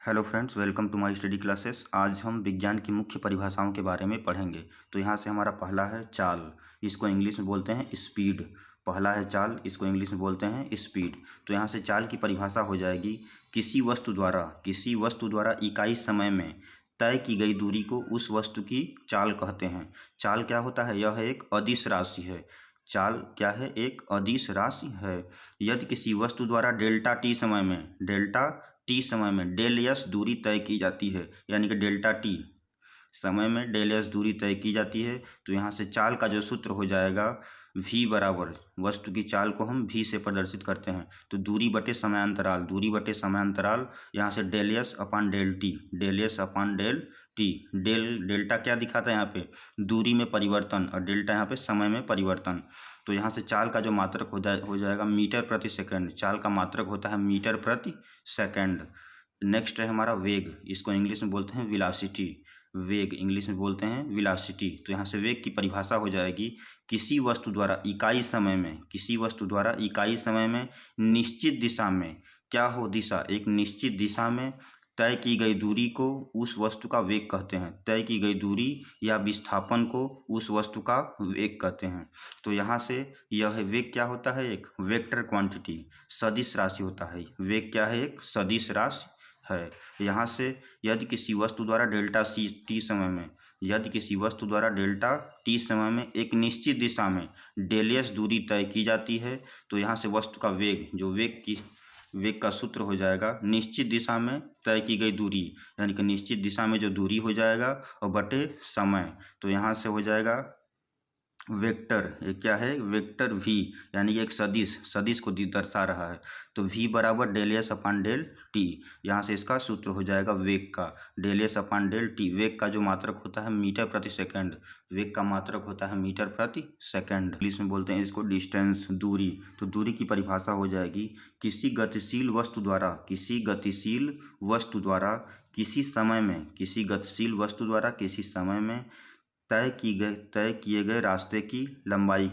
Hello friends, welcome to my study classes. आज हम विज्ञान की मुख्य परिभाषाओं के बारे में पढ़ेंगे। तो यहाँ से हमारा पहला है चाल, इसको इंग्लिश में बोलते हैं स्पीड। पहला है चाल, इसको इंग्लिश में बोलते हैं स्पीड। तो यहाँ से चाल की परिभाषा हो जाएगी किसी वस्तु द्वारा इकाई समय में तय की गई दूरी को उस वस्तु की चाल कहते हैं। चाल क्या होता है? यह एक अदिश राशि है। चाल क्या है? एक अदिश राशि है। यदि किसी वस्तु द्वारा डेल्टा टी समय में डेल एस दूरी तय की जाती है, यानी कि डेल्टा टी समय में डेल एस दूरी तय की जाती है, तो यहाँ से चाल का जो सूत्र हो जाएगा v बराबर, वस्तु की चाल को हम v से प्रदर्शित करते हैं तो दूरी बटे समायांतराल, यहाँ से del S upon del T. Delta क्या दिखाता है यहाँ पे? दूरी में परिवर्तन, और डेल्टा यहाँ पे समय में परिवर्तन। तो यहाँ से चाल का जो मात्रक हो जाएगा मीटर प्रति सेकंड। चाल का मात्रक होता है मीटर प्रति सेकंड। नेक्स्ट है हमारा वेग, इसको इंग्लिश में बोलते हैं वेलोसिटी। वेग इंग्लिश में बोलते हैं वेलोसिटी। तो यहाँ से वेग की परिभाषा हो जाएगी किसी वस्तु द्वारा इकाई समय में निश्चित दिशा में, क्या हो दिशा? एक निश्चित दिशा में तय की गई दूरी को उस वस्तु का वेग कहते हैं। तय की गई दूरी या विस्थापन को उस वस्तु का वेग कहते हैं। तो यहाँ से यह वेग क्या होता है? एक वेक्टर क्वांटिटी, सदिश राशि होता है। वेग क्या है? एक सदिश राशि है। यहाँ से यदि किसी वस्तु द्वारा डेल्टा टी समय में एक निश्चित दिशा में डेल एस दूरी तय की जाती है, तो यहाँ से वस्तु का वेग, जो वेग का सूत्र हो जाएगा निश्चित दिशा में तय की गई दूरी, यानी कि निश्चित दिशा में जो दूरी हो जाएगा और बटे समय। तो यहाँ से हो जाएगा वेक्टर, ये क्या है? वेक्टर v, यानी कि एक सदिश को दर्शा रहा है। तो v बराबर del S upon del T. यहाँ से इसका सूत्र हो जाएगा वेग का del S upon del T. वेग का जो मात्रक होता है मीटर प्रति सेकंड। इंग्लिश में बोलते हैं इसको डिस्टेंस, दूरी। तो दूरी की परिभाषा हो जाएगी किसी गतिशील वस्तु द्वारा किसी समय में तय किए गए रास्ते की लंबाई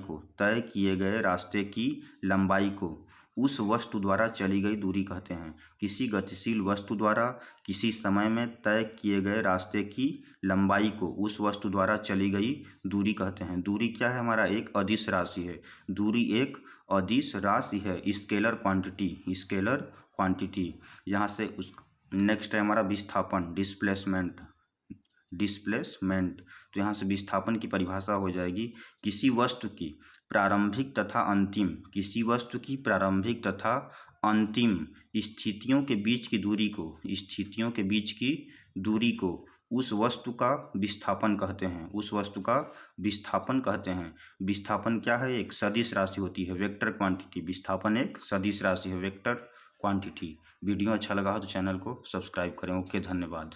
को उस वस्तु द्वारा चली गई दूरी कहते हैं। किसी गतिशील वस्तु द्वारा किसी समय में तय किए गए रास्ते की लंबाई को उस वस्तु द्वारा चली गई दूरी कहते हैं। दूरी क्या है? हमारा एक अदिश राशि है। दूरी एक अदिश राशि है, स्केलर क्वांटिटी। यहाँ से नेक्स्ट है हमारा विस्थापन, डिस्प्लेसमेंट। तो यहाँ से विस्थापन की परिभाषा हो जाएगी किसी वस्तु की प्रारंभिक तथा अंतिम स्थितियों के बीच की दूरी को उस वस्तु का विस्थापन कहते हैं। विस्थापन क्या है? एक सदिश राशि होती है, वेक्टर क्वांटिटी। विस्थापन एक सदिश राशि है, वेक्टर क्वांटिटी। वीडियो अच्छा लगा हो तो चैनल को सब्सक्राइब करें। ओके, धन्यवाद।